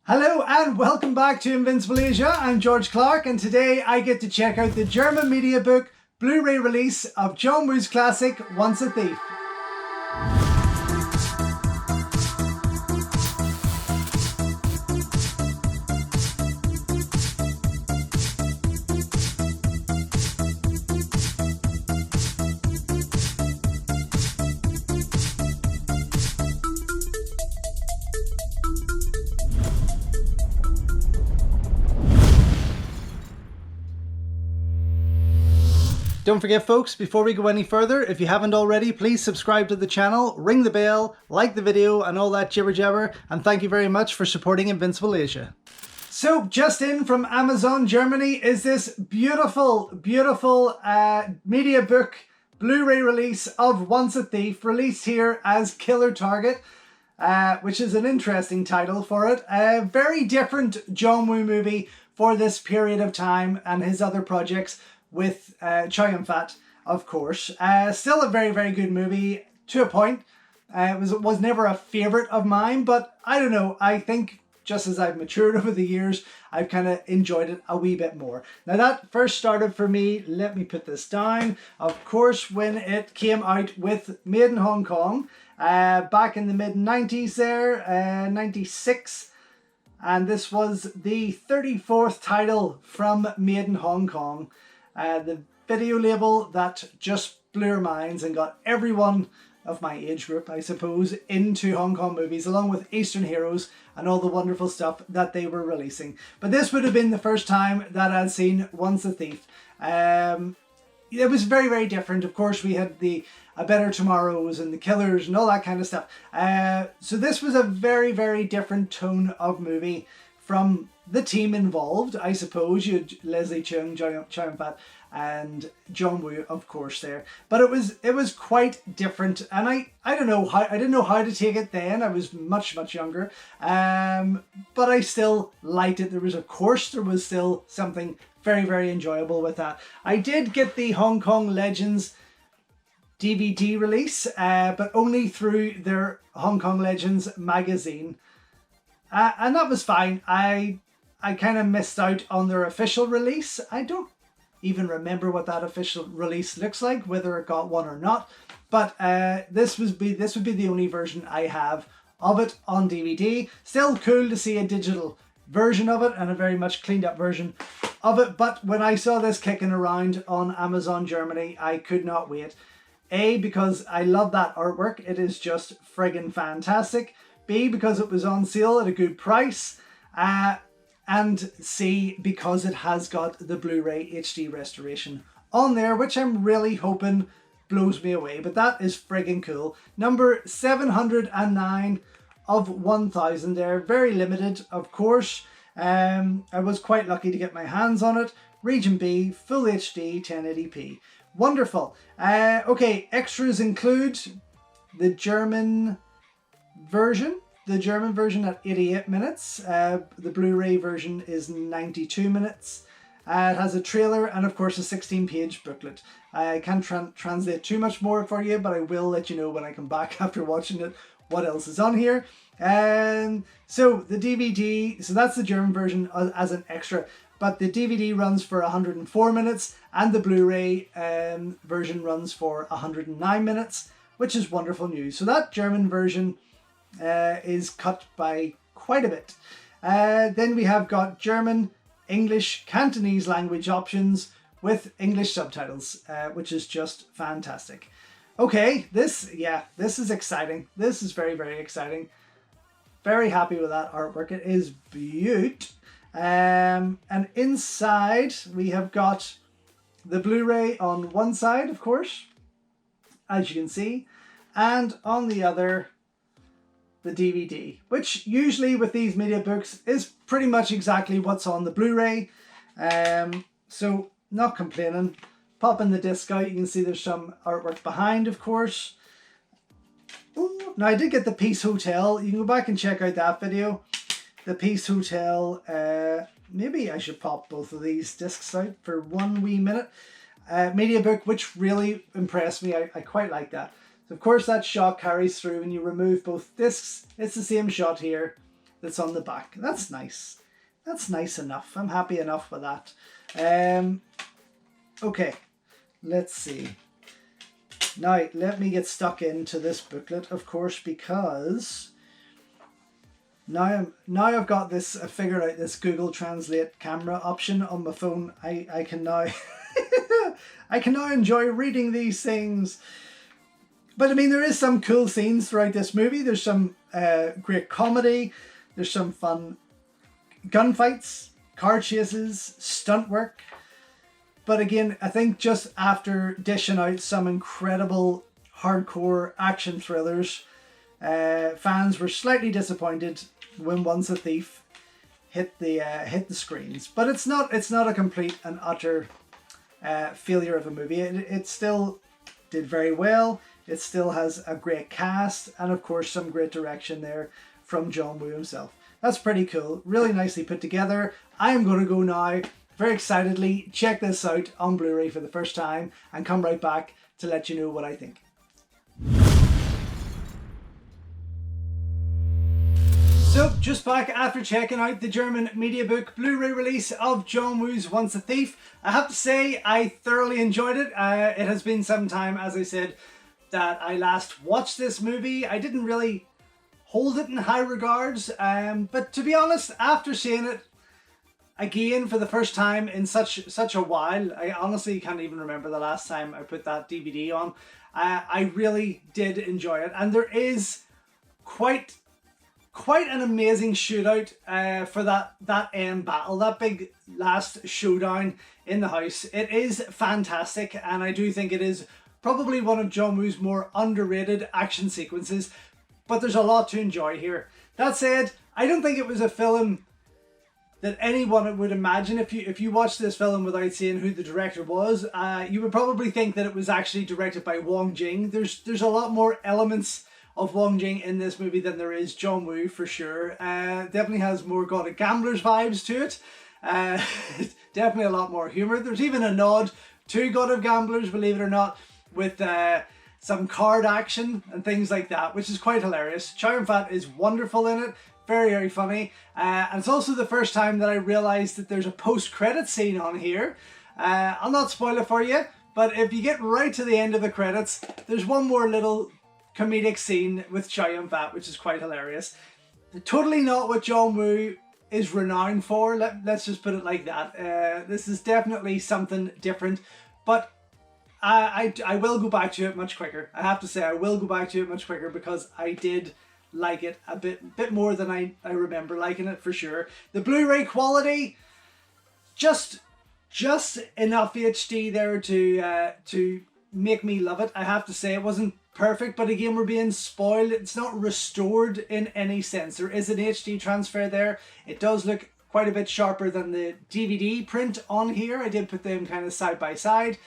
Hello and welcome back to Invincible Asia. I'm George Clark and today I get to check out the German Mediabook Blu-ray release of John Woo's classic Once a Thief. Don't forget folks, before we go any further, if you haven't already, please subscribe to the channel, ring the bell, like the video and all that jibber jabber, and thank you very much for supporting Invincible Asia. So just in from Amazon Germany is this beautiful Mediabook Blu-ray release of Once a Thief, released here as Killer Target, which is an interesting title for it. A very different John Woo movie for this period of time and his other projects, with Chow Yun Fat, of course. Still a very good movie to a point. It was never a favourite of mine, but I don't know, I think just as I've matured over the years, I've kind of enjoyed it a wee bit more. Now that first started for me, let me put this down, of course, when it came out with Made in Hong Kong, back in the mid-90s there, 96. And this was the 34th title from Made in Hong Kong. The video label that just blew our minds and got everyone of my age group, I suppose, into Hong Kong movies, along with Eastern Heroes and all the wonderful stuff that they were releasing. But this would have been the first time that I'd seen Once a Thief. It was very different. Of course, we had the A Better Tomorrows and the Killers and all that kind of stuff. So this was a very different tone of movie from the team involved, I suppose. You had Leslie Cheung, Chow Yun Fat, and John Woo, of course, there. But it was quite different, and I don't know how, I didn't know how to take it then. I was much younger, but I still liked it. There was still something very enjoyable with that. I did get the Hong Kong Legends DVD release, but only through their Hong Kong Legends magazine. And that was fine. I kind of missed out on their official release. I don't even remember what that official release looks like, whether it got one or not. But this would be the only version I have of it on DVD. Still cool to see a digital version of it and a very much cleaned up version of it. But when I saw this kicking around on Amazon Germany, I could not wait. A, because I love that artwork. It is just friggin' fantastic. B, because it was on sale at a good price. And C, because it has got the Blu-ray HD restoration on there, which I'm really hoping blows me away. But that is friggin' cool. Number 709 of 1000 there. Very limited, of course. I was quite lucky to get my hands on it. Region B, Full HD, 1080p. Wonderful. Okay, extras include the German version. The German version at 88 minutes. The Blu-ray version is 92 minutes. It has a trailer and of course a 16-page booklet. I can't translate too much more for you, but I will let you know when I come back after watching it what else is on here. So the DVD, so that's the German version as an extra, but the DVD runs for 104 minutes and the Blu-ray version runs for 109 minutes, which is wonderful news. So that German version is cut by quite a bit. Then we have got German, English, Cantonese language options with English subtitles, which is just fantastic. Okay, this is exciting. This is very exciting. Very happy with that artwork. It is beaut. And inside we have got the Blu-ray on one side, of course, as you can see, and on the other the DVD, which usually with these media books is pretty much exactly what's on the Blu-ray. So not complaining. Popping the disc out, you can see there's some artwork behind, of course. Ooh, now I did get the Peace Hotel. You can go back and check out that video. The Peace Hotel, maybe I should pop both of these discs out for 1 wee minute. Media book, which really impressed me. I quite like that. So of course that shot carries through when you remove both discs. It's the same shot here. that's on the back. That's nice. That's nice enough. I'm happy enough with that. Okay, let's see. Now, let me get stuck into this booklet, of course, because now I've got this, I figured out this Google Translate camera option on my phone. I can now I can now enjoy reading these things. But I mean, there is some cool scenes throughout this movie. There's some great comedy. There's some fun gunfights, car chases, stunt work. But again, I think just after dishing out some incredible hardcore action thrillers, fans were slightly disappointed when Once a Thief hit the screens. But it's not a complete and utter failure of a movie. It still did very well. It still has a great cast and of course some great direction there from John Woo himself. That's pretty cool. Really nicely put together. I am going to go now, very excitedly, check this out on Blu-ray for the first time and come right back to let you know what I think. So, just back after checking out the German Mediabook Blu-ray release of John Woo's Once a Thief. I have to say, I thoroughly enjoyed it. It has been some time, as I said, that I last watched this movie. I didn't really hold it in high regards, but to be honest, after seeing it again for the first time in such a while, I honestly can't even remember the last time I put that DVD on. I really did enjoy it, and there is quite an amazing shootout for that end battle, that big last showdown in the house. It is fantastic, and I do think it is probably one of John Woo's more underrated action sequences, but there's a lot to enjoy here. That said, I don't think it was a film that anyone would imagine. If you watch this film without seeing who the director was, you would probably think that it was actually directed by Wong Jing. There's a lot more elements of Wong Jing in this movie than there is John Woo, for sure. Definitely has more God of Gamblers vibes to it. Definitely a lot more humor. There's even a nod to God of Gamblers, believe it or not, with some card action and things like that, which is quite hilarious. Chow Yun Fat is wonderful in it. Very, very funny. And it's also the first time that I realised that there's a post-credit scene on here. I'll not spoil it for you, but if you get right to the end of the credits, there's one more little comedic scene with Chow Yun Fat, which is quite hilarious. Totally not what John Woo is renowned for, let's just put it like that. This is definitely something different, but I will go back to it much quicker. I have to say, I will go back to it much quicker because I did like it a bit more than I remember liking it, for sure. The Blu-ray quality, just enough HD there to make me love it. I have to say, it wasn't perfect, but again, we're being spoiled. It's not restored in any sense. There is an HD transfer there. It does look quite a bit sharper than the DVD print on here. I did put them kind of side by side.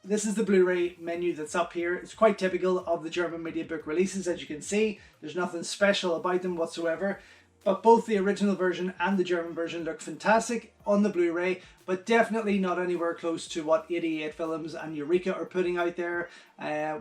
This is the Blu-ray menu that's up here. It's quite typical of the German Mediabook releases, as you can see. There's nothing special about them whatsoever. But both the original version and the German version look fantastic on the Blu-ray, but definitely not anywhere close to what 88 Films and Eureka are putting out there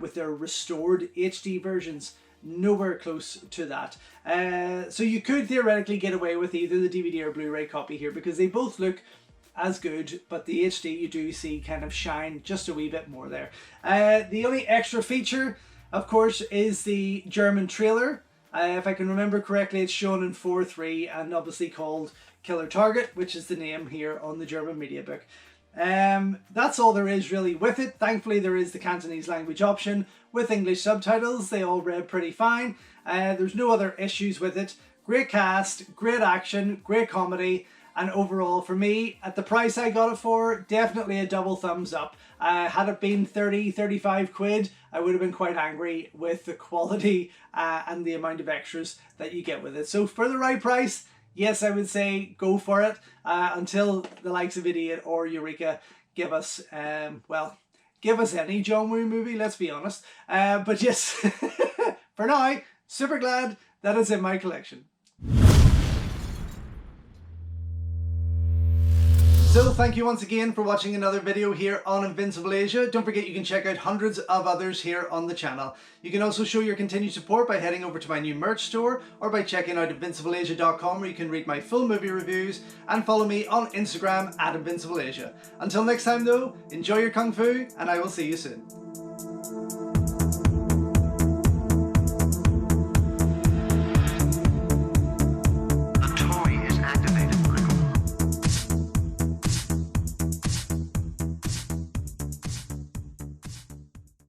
with their restored HD versions. Nowhere close to that. So you could theoretically get away with either the DVD or Blu-ray copy here because they both look as good, but the HD you do see kind of shine just a wee bit more there. The only extra feature, of course, is the German trailer. If I can remember correctly, it's shown in 4:3 and obviously called Killer Target, which is the name here on the German Mediabook. That's all there is really with it. Thankfully, there is the Cantonese language option with English subtitles. They all read pretty fine. There's no other issues with it. Great cast, great action, great comedy. And overall, for me, at the price I got it for, definitely a double thumbs up. Had it been 30, 35 quid, I would have been quite angry with the quality and the amount of extras that you get with it. So for the right price, yes, I would say go for it until the likes of Idiot or Eureka give us, give us any John Woo movie, let's be honest. But yes, for now, super glad that it's in my collection. So thank you once again for watching another video here on Invincible Asia. Don't forget you can check out hundreds of others here on the channel. You can also show your continued support by heading over to my new merch store or by checking out invincibleasia.com, where you can read my full movie reviews and follow me on Instagram at Invincible Asia. Until next time though, enjoy your Kung Fu and I will see you soon.